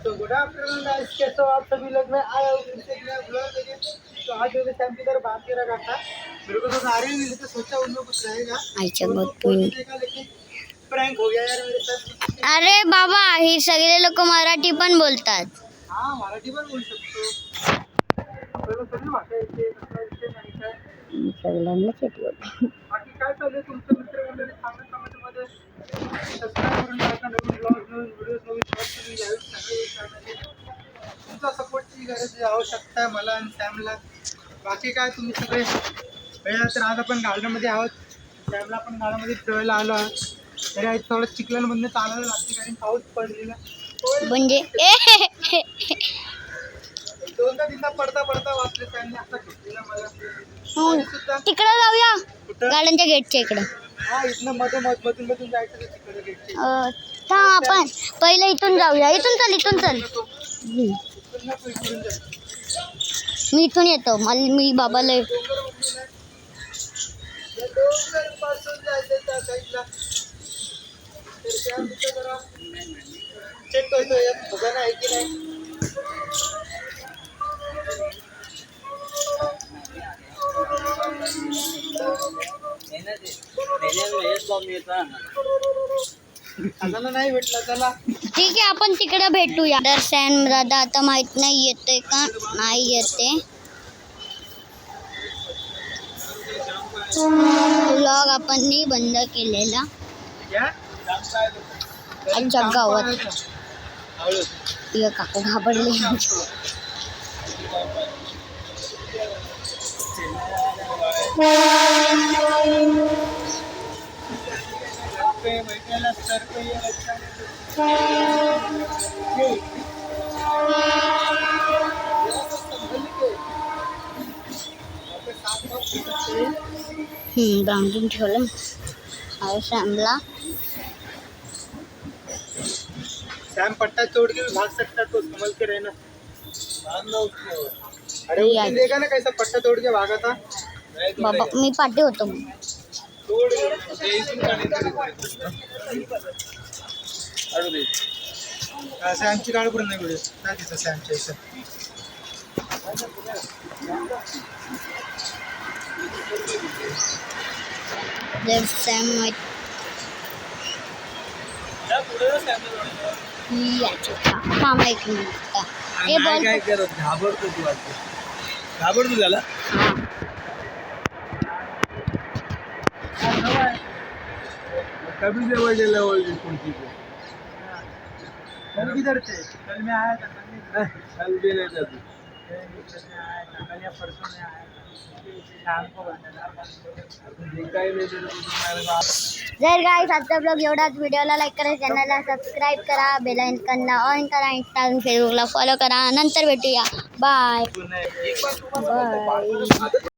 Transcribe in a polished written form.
तो good afternoon guys, कैसे हो आप सभी लोग। मैं आया हूँ फिर से एक नया ब्लॉग लेके। तो आज मेरे सैम की तरफ बात करा था, मेरे को तो नारियल मिले तो सोचा उनमें कुछ रहेगा। तो देखा लेकिन प्रैंक हो गया यार मेरे साथ। अरे बाबा, हे सगळे लोक मराठी पण बोलतात. हाँ मराठी पण बोल सकतो, आपल्याला सगळी भाषा येते, तसला विषय नाही काय. सगळ्यांनाच येते. बाकी काय चालू आहे तुमचं मित्रमंडळी, सांगा कमेंटमध्ये. सबस्क्राईब करून टाका, नवीन ब्लॉग, नवीन व्हिडिओज, नवीन शॉर्ट्स तुम्ही लाईव्ह सांगा. तुमचा सपोर्टची गरज आवश्यकता आहे मला आणि सॅमला. बाकी काय तुम्ही सगळे वेळा. तर आज आपण गार्डनमध्ये आहोत, सॅमला आपण गार्डनमध्ये फिरायला आलो आहोत. तरी आज थोडं चिखलांमधनं चालायला लागते कारण पाऊस पडलेला. म्हणजे दोनदा तीनदा पडता पडता वाचले सॅमने, असा घेतलेला मला. सुद्धा तिकडं जाऊया, गार्डनच्या गेटच्या इकडं. हा इथनं मधून जायचं तिकडे गेटचे. आपण पहिले इथून जाऊया. इथून चल, इथून चल. मी इथून येतो. मी बाबाला चेक करतो यात भगवान आहे की नाही. नाही भेटला चला. ठीक आहे, आपण तिकडे भेटूया. सॅम दादा आता माहित नाही येते का नाही येते. व्लॉग आपण बंद केलेला आजच्या गावात. काकू घाबरले. बांधून ठेवलं सॅमला. सैम पट्टा तोड़ के भी भाग सकता तो संभल के रहना। अरे वो दिन देखा ना कैसा पट्टा तोड़ के भागा था बाबा. मी पाठी होतो. सॅमची गाडी पण नाही मिळत ना तिथं सॅमच्या इथं. सॅम थांब एक मिनिट. हे बोल काय करत घाबरतो तू. वाटतं घाबरतो त्याला. कभी जवळ लेवल कोणती कल किधर थे. कल मैं आया था. कल भी नहीं था. कल या परसों में आया शाम को. जर गाइस आजचा ब्लॉग एवढाच. व्हिडिओला लाईक करा, चॅनलला सबस्क्राईब करा, बेल आयकॉनला ऑन करा, इंस्टाग्राम फेसबुकला फॉलो करा. नंतर भेटूया. Bye bye.